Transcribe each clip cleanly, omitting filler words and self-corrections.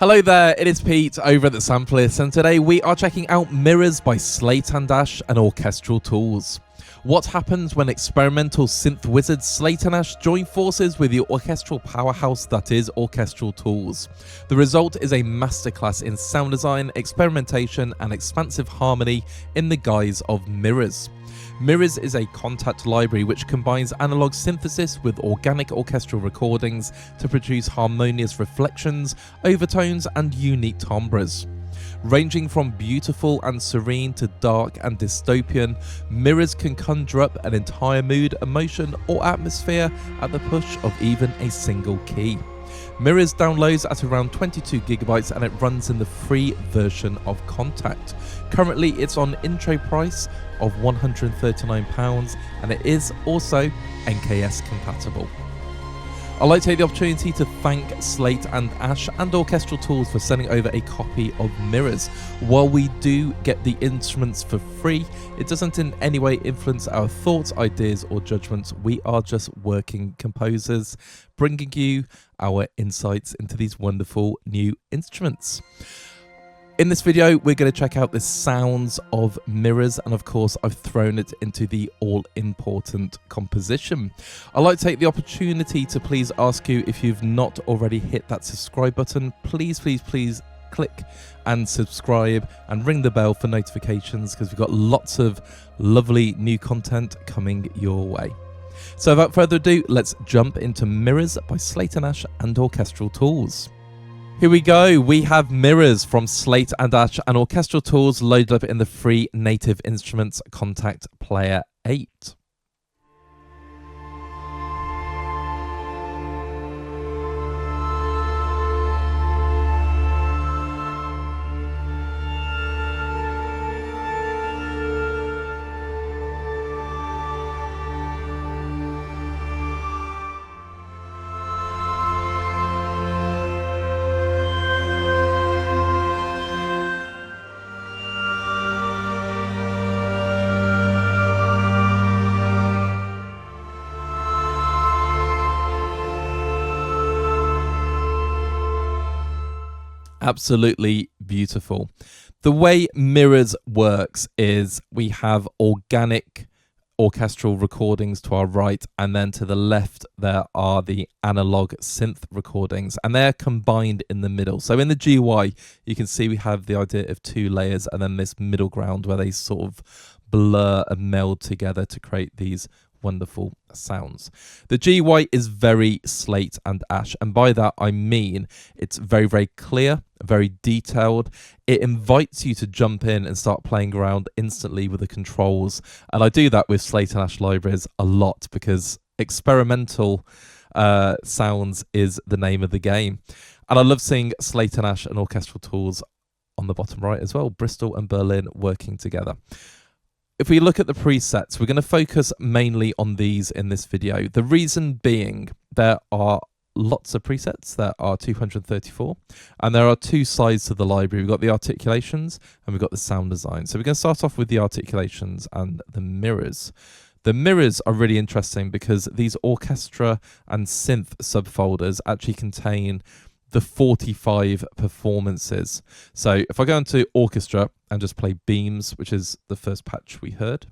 Hello there, it is Pete over at the Sampleist, and today we are checking out Mirrors by Slate and Ash and Orchestral Tools. What happens when experimental synth wizards Slate and Ash join forces with the orchestral powerhouse that is Orchestral Tools? The result is a masterclass in sound design, experimentation and expansive harmony in the guise of Mirrors. Mirrors is a Kontakt library which combines analogue synthesis with organic orchestral recordings to produce harmonious reflections, overtones and unique timbres. Ranging from beautiful and serene to dark and dystopian, Mirrors can conjure up an entire mood, emotion or atmosphere at the push of even a single key. Mirrors downloads at around 22 gigabytes and it runs in the free version of Kontakt. Currently it's on intro price of £139 and it is also NKS compatible. I'd like to take the opportunity to thank Slate and Ash and Orchestral Tools for sending over a copy of Mirrors. While we do get the instruments for free, it doesn't in any way influence our thoughts, ideas or judgments. We are just working composers, bringing you our insights into these wonderful new instruments. In this video, we're going to check out the sounds of Mirrors, and of course, I've thrown it into the all-important composition. I'd like to take the opportunity to please ask you, if you've not already hit that subscribe button, please click and subscribe and ring the bell for notifications, because we've got lots of lovely new content coming your way. So without further ado, let's jump into Mirrors by Slate and Ash and Orchestral Tools. Here we go, we have Mirrors from Slate and Ash and Orchestral Tools loaded up in the free Native Instruments Kontakt Player 8. Absolutely beautiful. The way Mirrors works is we have organic orchestral recordings to our right, and then to the left there are the analog synth recordings, and they're combined in the middle. So in the GUI you can see we have the idea of two layers and then this middle ground where they sort of blur and meld together to create these wonderful sounds. The GUI is very Slate and Ash, and by that I mean it's very clear, very detailed. It invites you to jump in and start playing around instantly with the controls, and I do that with Slate and Ash libraries a lot because experimental sounds is the name of the game. And I love seeing Slate and Ash and Orchestral Tools on the bottom right as well, Bristol and Berlin working together. If we look at the presets, we're going to focus mainly on these in this video. The reason being, there are lots of presets. There are 234, and there are two sides to the library. We've got the articulations and we've got the sound design. So we're going to start off with the articulations and the mirrors. The mirrors are really interesting because these orchestra and synth subfolders actually contain the 45 performances. So if I go into orchestra and just play beams, which is the first patch we heard.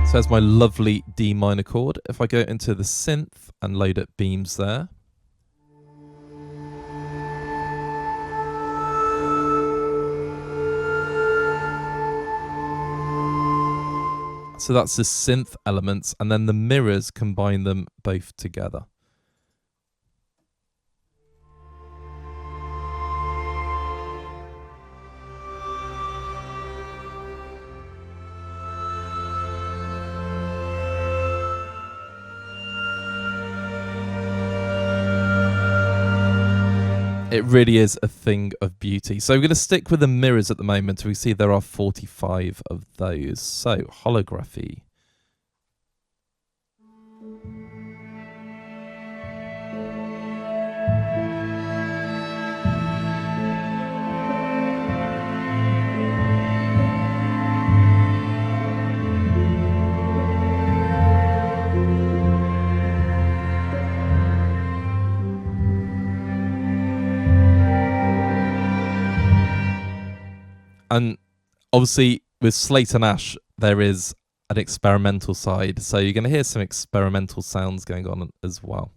So there's my lovely D minor chord. If I go into the synth and load up beams there. So that's the synth elements, and then the mirrors combine them both together. It really is a thing of beauty. So we're going to stick with the mirrors at the moment. We see there are 45 of those. So holography. And obviously with Slate and Ash, there is an experimental side. So you're going to hear some experimental sounds going on as well.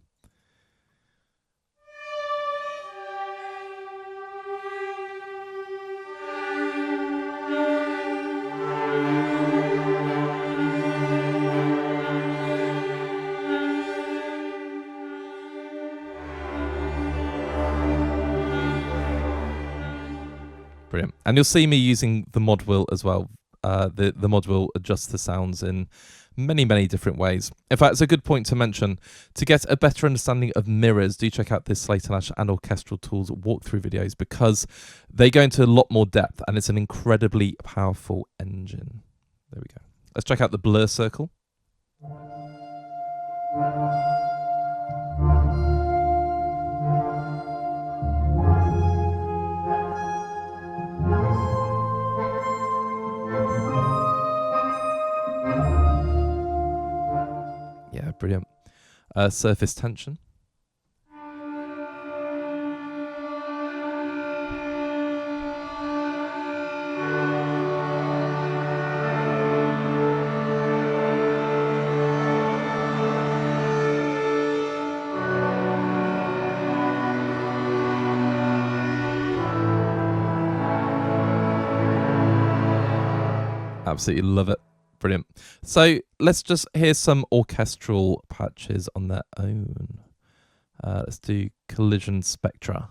Brilliant. And you'll see me using the mod wheel as well. The mod will adjust the sounds in many, many different ways. In fact, it's a good point to mention. To get a better understanding of mirrors, do check out this Slate and Ash and Orchestral Tools walkthrough videos, because they go into a lot more depth and it's an incredibly powerful engine. There we go. Let's check out the blur circle. Brilliant. Surface tension. Absolutely love it. Brilliant. So let's just hear some orchestral patches on their own. Let's do collision spectra.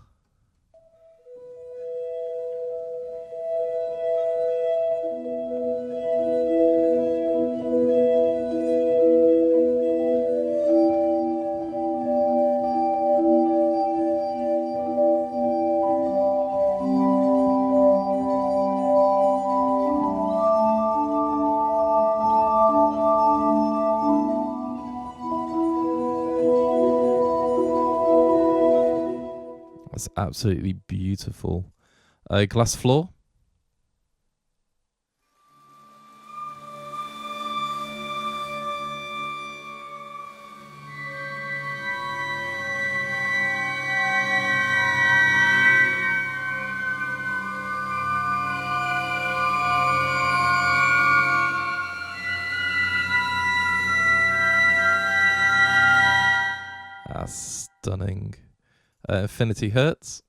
That's absolutely beautiful. Glass floor. That's stunning. Infinity hertz.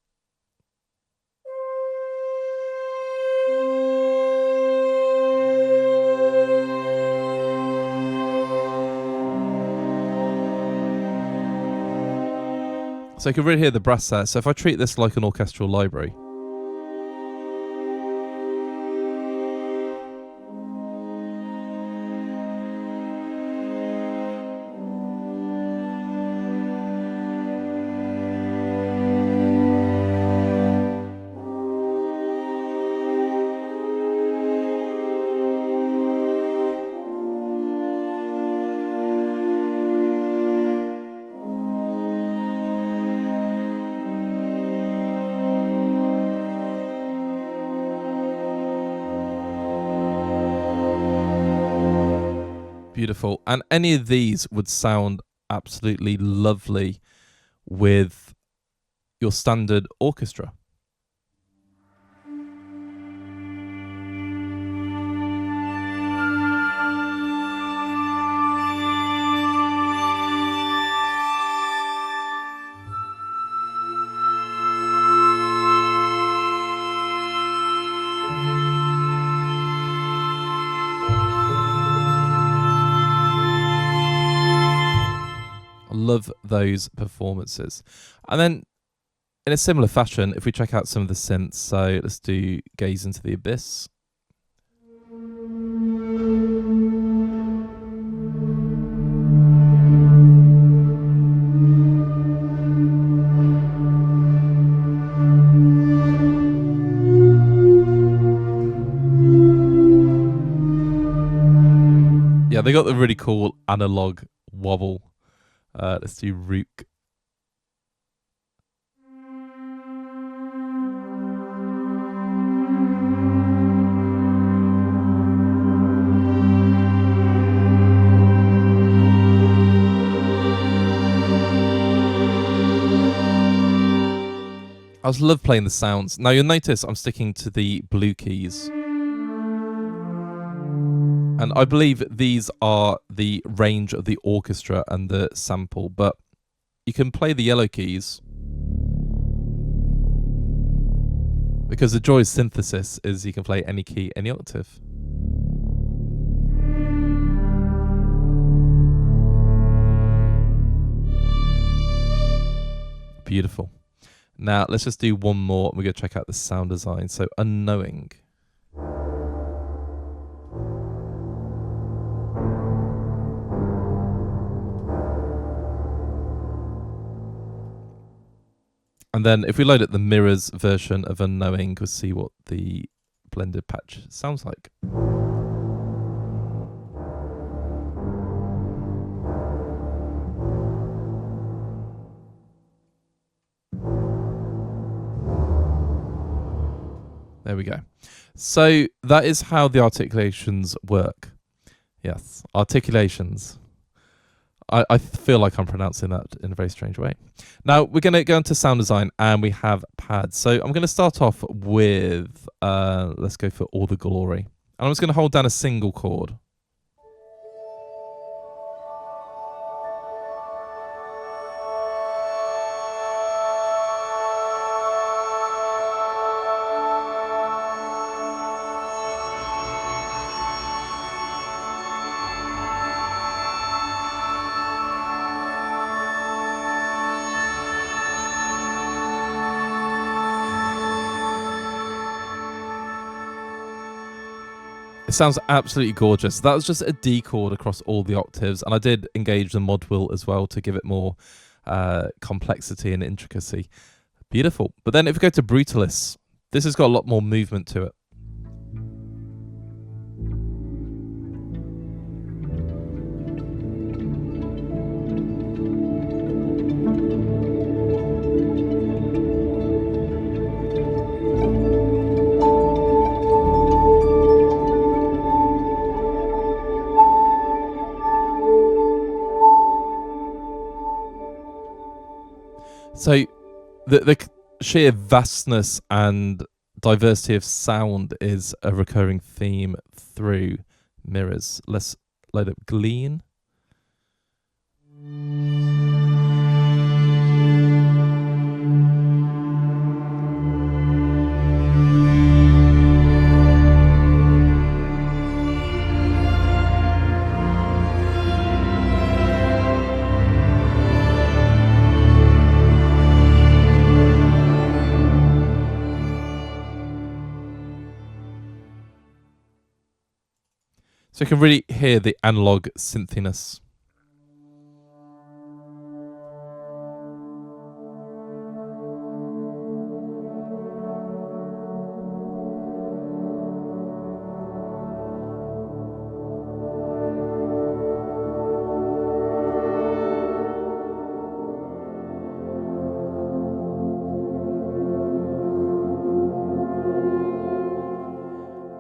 So you can really hear the brass there. So if I treat this like an orchestral library, beautiful. And any of these would sound absolutely lovely with your standard orchestra. Love those performances. And then in a similar fashion, if we check out some of the synths, so let's do Gaze into the Abyss. Yeah, they got the really cool analog wobble. Let's do Rook. I just love playing the sounds. Now you'll notice I'm sticking to the blue keys. And I believe these are the range of the orchestra and the sample, but you can play the yellow keys because the joy of synthesis is you can play any key, any octave. Beautiful. Now let's just do one more. We're going to check out the sound design. So unknowing. And then if we load up the mirrors version of unknowing, we'll see what the blended patch sounds like. There we go. So that is how the articulations work. Yes, articulations. I feel like I'm pronouncing that in a very strange way. Now we're going to go into sound design and we have pads. So I'm going to start off with, let's go for All the Glory. And I'm just going to hold down a single chord. It sounds absolutely gorgeous. That was just a D chord across all the octaves, and I did engage the mod wheel as well to give it more complexity and intricacy. Beautiful. But then if we go to Brutalis, this has got a lot more movement to it. So the sheer vastness and diversity of sound is a recurring theme through mirrors. Let's load up Glean. So you can really hear the analogue synthiness.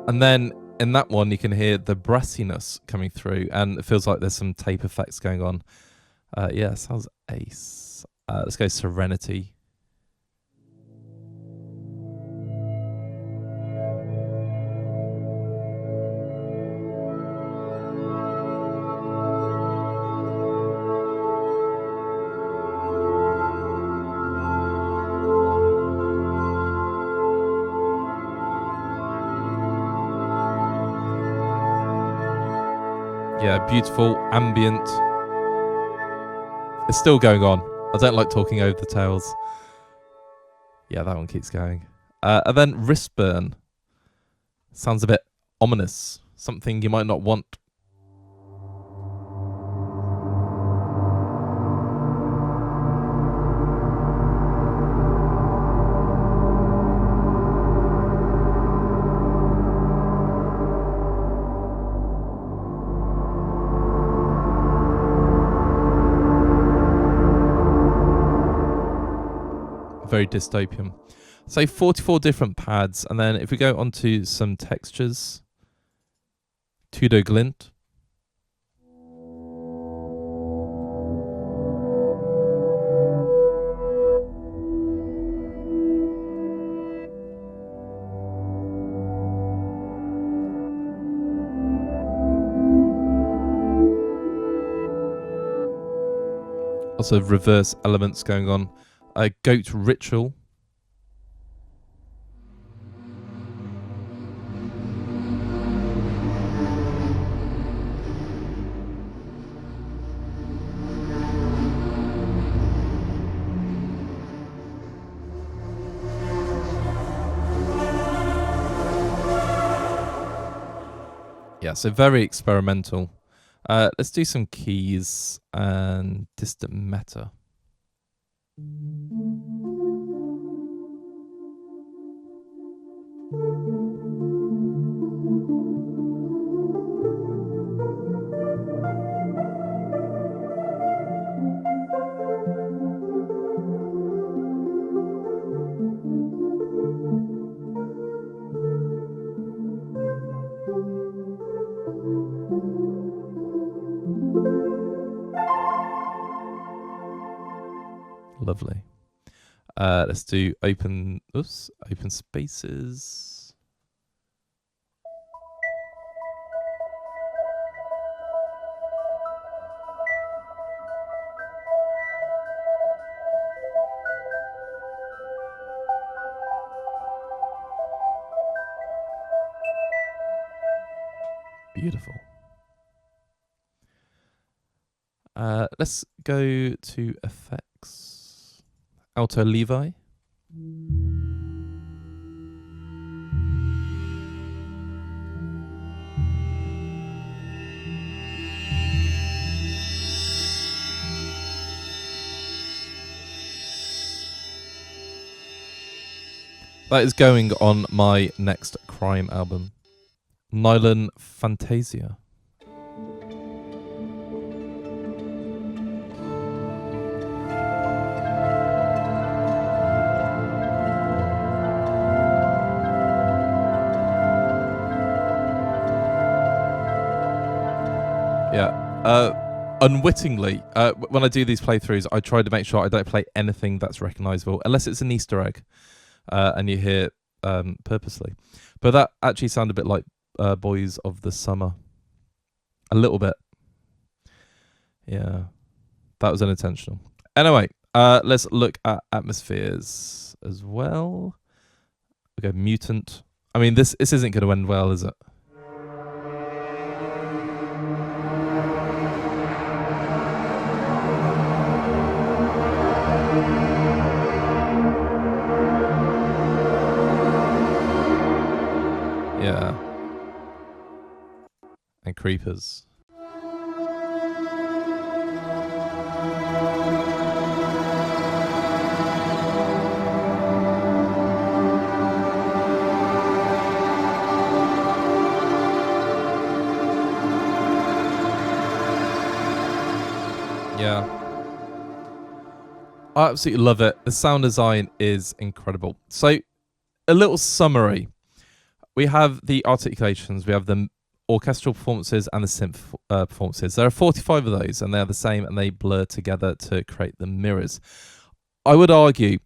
And then in that one, you can hear the brassiness coming through, and it feels like there's some tape effects going on. Yeah, sounds ace. Let's go Serenity. Yeah, beautiful, ambient. It's still going on. I don't like talking over the tails. Yeah, that one keeps going. And then Wristburn. Sounds a bit ominous. Something you might not want. Very dystopian. So 44 different pads, and then if we go onto some textures, Tudo Glint. Lots of reverse elements going on. Goat ritual. Yeah, so very experimental. Let's do some keys and distant meta. Lovely. Let's do open spaces. Beautiful. Let's go to effects. Alto Levi. That is going on my next crime album. Nylon Fantasia. Yeah. Unwittingly, when I do these playthroughs, I try to make sure I don't play anything that's recognizable, unless it's an Easter egg, and you hear it purposely. But that actually sounded a bit like Boys of the Summer. A little bit. Yeah. That was unintentional. Anyway, let's look at atmospheres as well. Okay, Mutant. I mean, this isn't going to end well, is it? Yeah. And creepers. Yeah. I absolutely love it. The sound design is incredible. So, a little summary. We have the articulations, we have the orchestral performances and the synth performances. There are 45 of those, and they're the same, and they blur together to create the mirrors. I would argue,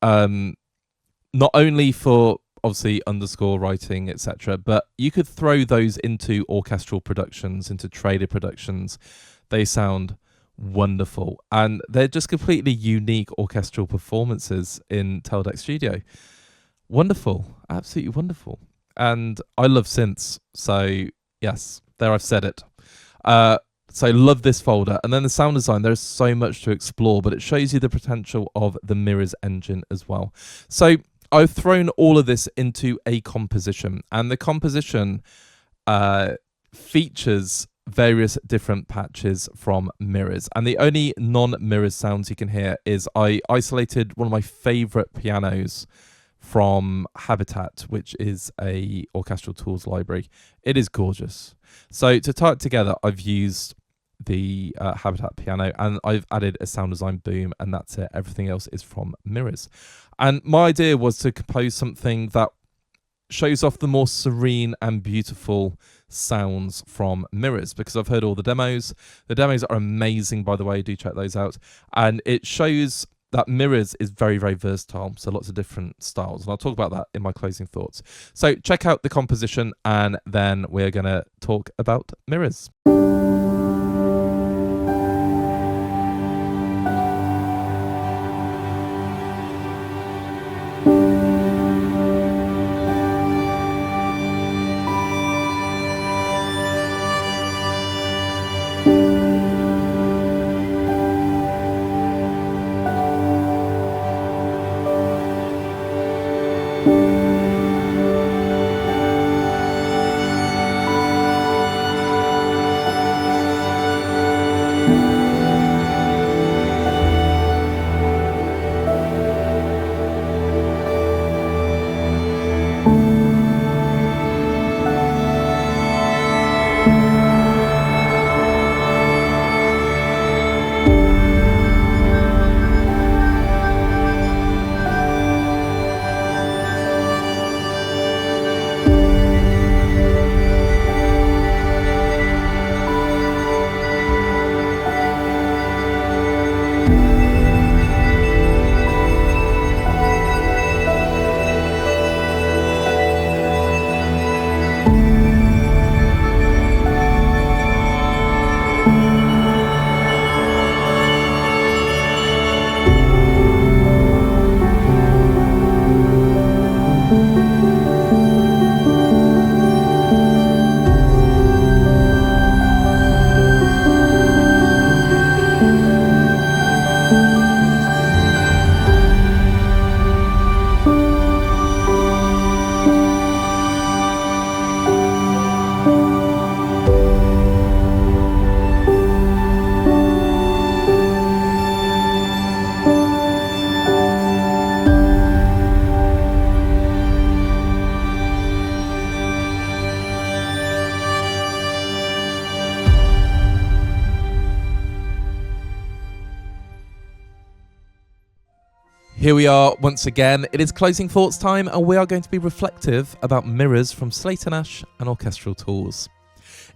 not only for obviously underscore writing, etc., but you could throw those into orchestral productions, into traded productions. They sound wonderful, and they're just completely unique orchestral performances in Teldec Studio. Wonderful, absolutely wonderful. And I love synths, so yes, there I've said it. So love this folder. And then the sound design, there's so much to explore, but it shows you the potential of the Mirrors engine as well. So I've thrown all of this into a composition, and the composition features various different patches from Mirrors. And the only non-Mirrors sounds you can hear is I isolated one of my favorite pianos from Habitat, which is a Orchestral Tools library. It is gorgeous. So to tie it together, I've used the Habitat piano, and I've added a sound design boom, and that's it. Everything else is from Mirrors. And my idea was to compose something that shows off the more serene and beautiful sounds from Mirrors, because I've heard all the demos. The demos are amazing, by the way. Do check those out. And it shows that Mirrors is very, very versatile, so lots of different styles. And I'll talk about that in my closing thoughts. So check out the composition, and then we're going to talk about Mirrors. Here we are once again. It is closing thoughts time, and we are going to be reflective about mirrors from Slate and Ash and Orchestral Tools.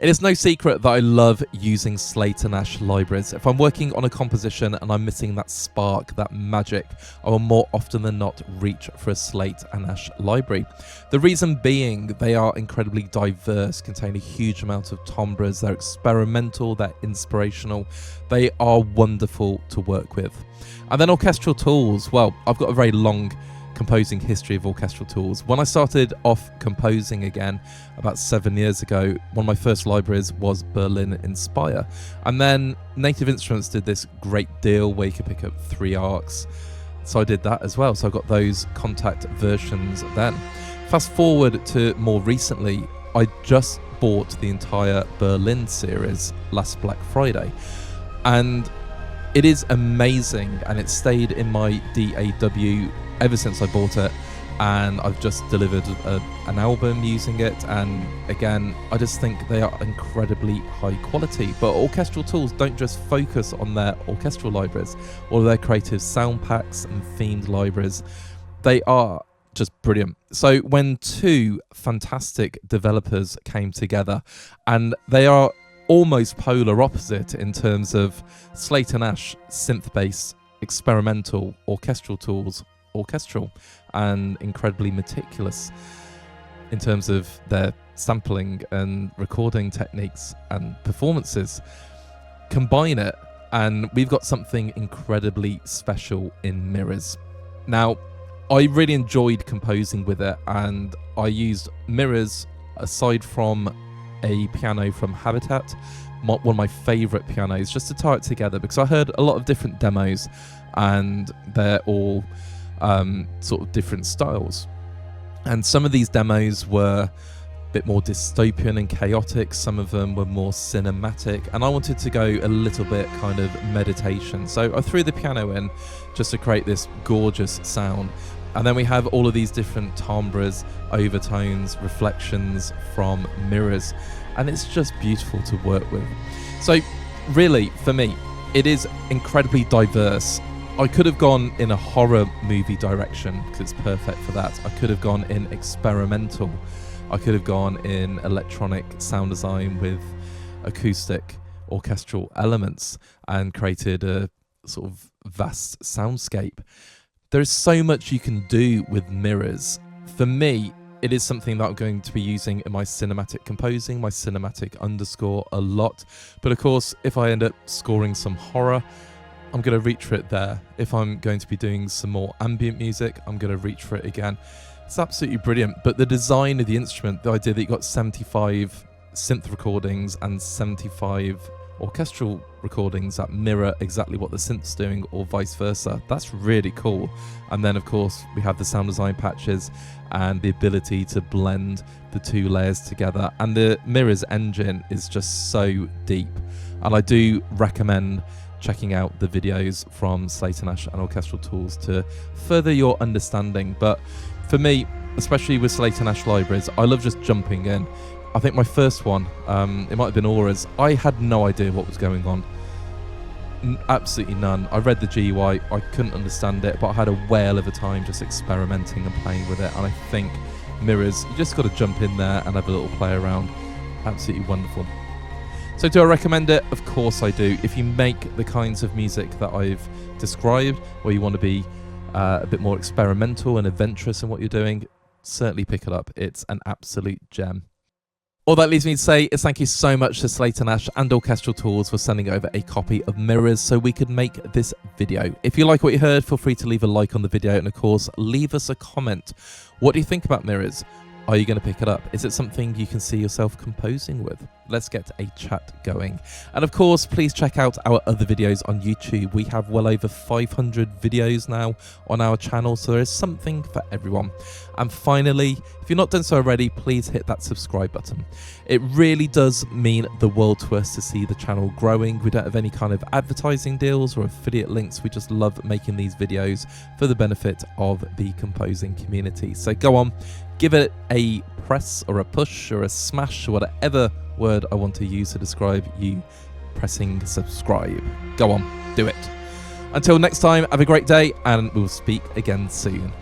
It is no secret that I love using Slate and Ash libraries. If I'm working on a composition and I'm missing that spark, that magic, I will more often than not reach for a Slate and Ash library. The reason being, they are incredibly diverse, contain a huge amount of timbres, they're experimental, they're inspirational, they are wonderful to work with. And then Orchestral Tools, well, I've got a very long composing history of Orchestral Tools. When I started off composing again about 7 years ago, one of my first libraries was Berlin Inspire, and then Native Instruments did this great deal where you could pick up 3 arcs, so I did that as well. So I got those Kontakt versions then. Fast forward to more recently, I just bought the entire Berlin series last Black Friday, and it is amazing, and it stayed in my DAW ever since I bought it, and I've just delivered an album using it, and again, I just think they are incredibly high quality. But Orchestral Tools don't just focus on their orchestral libraries or their creative sound packs and themed libraries, they are just brilliant. So when 2 fantastic developers came together, and they are almost polar opposite in terms of Slate and Ash, synth-based, experimental, Orchestral Tools, orchestral, and incredibly meticulous in terms of their sampling and recording techniques and performances. Combine it, and we've got something incredibly special in mirrors. Now, I really enjoyed composing with it, and I used mirrors aside from a piano from Habitat, one of my favourite pianos, just to tie it together, because I heard a lot of different demos and they're all sort of different styles, and some of these demos were a bit more dystopian and chaotic, some of them were more cinematic, and I wanted to go a little bit kind of meditation, so I threw the piano in just to create this gorgeous sound. And then we have all of these different timbres, overtones, reflections from mirrors, and it's just beautiful to work with. So really, for me, it is incredibly diverse. I could have gone in a horror movie direction because it's perfect for that. I could have gone in experimental. I could have gone in electronic sound design with acoustic orchestral elements and created a sort of vast soundscape. There is so much you can do with mirrors. For me, it is something that I'm going to be using in my cinematic composing, my cinematic underscore a lot. But of course, if I end up scoring some horror, I'm going to reach for it there. If I'm going to be doing some more ambient music, I'm going to reach for it again. It's absolutely brilliant. But the design of the instrument, the idea that you've got 75 synth recordings and 75 orchestral recordings that mirror exactly what the synth's doing or vice versa, that's really cool. And then of course we have the sound design patches and the ability to blend the 2 layers together, and the mirrors engine is just so deep, and I do recommend checking out the videos from Slate and Ash and Orchestral Tools to further your understanding. But for me, especially with Slate and Ash libraries, I love just jumping in. I think my first one, it might have been Auras, I had no idea what was going on. Absolutely none. I read the GUI, I couldn't understand it, but I had a whale of a time just experimenting and playing with it, and I think mirrors, you just got to jump in there and have a little play around. Absolutely wonderful. So do I recommend it? Of course I do. If you make the kinds of music that I've described, or you want to be a bit more experimental and adventurous in what you're doing, certainly pick it up. It's an absolute gem. All that leaves me to say is thank you so much to Slate and Ash and Orchestral Tools for sending over a copy of Mirrors so we could make this video. If you like what you heard, feel free to leave a like on the video, and of course, leave us a comment. What do you think about Mirrors? Are you going to pick it up? Is it something you can see yourself composing with? Let's get a chat going. And of course, please check out our other videos on YouTube. We have well over 500 videos now on our channel, so there is something for everyone. And finally, if you're not done so already, please hit that subscribe button. It really does mean the world to us to see the channel growing. We don't have any kind of advertising deals or affiliate links. We just love making these videos for the benefit of the composing community. So go on, give it a press or a push or a smash or whatever word I want to use to describe you pressing subscribe. Go on, do it. Until next time, have a great day, and we'll speak again soon.